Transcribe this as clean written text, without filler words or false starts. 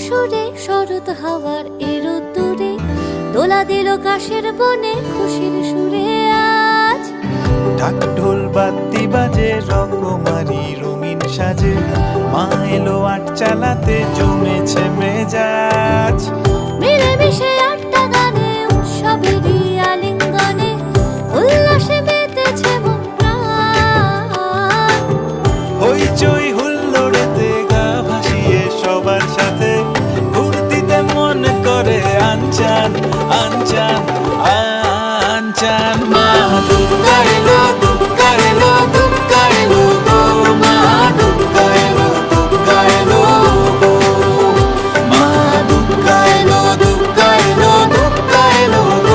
সুরে শরৎ হাওয়ার এরোদ্দুরে দোলা দিল কাশের বনে খুশির সুরে আজ। ঢাক ঢোল বাদ্যি বাজে রকমারি রঙিন সাজে, মা এলো আট চালাতে জমেছে মেজাজ। মিলেমিশে আটটা গানে উৎসবেরই আলিঙ্গনে উল্লাসে মেতেছে মন প্রাণ। হইচই হুল্লোড়েতে গা ভাসিয়ে সবার সাথে ফুর্তিতে মন করে আনচান আনচান।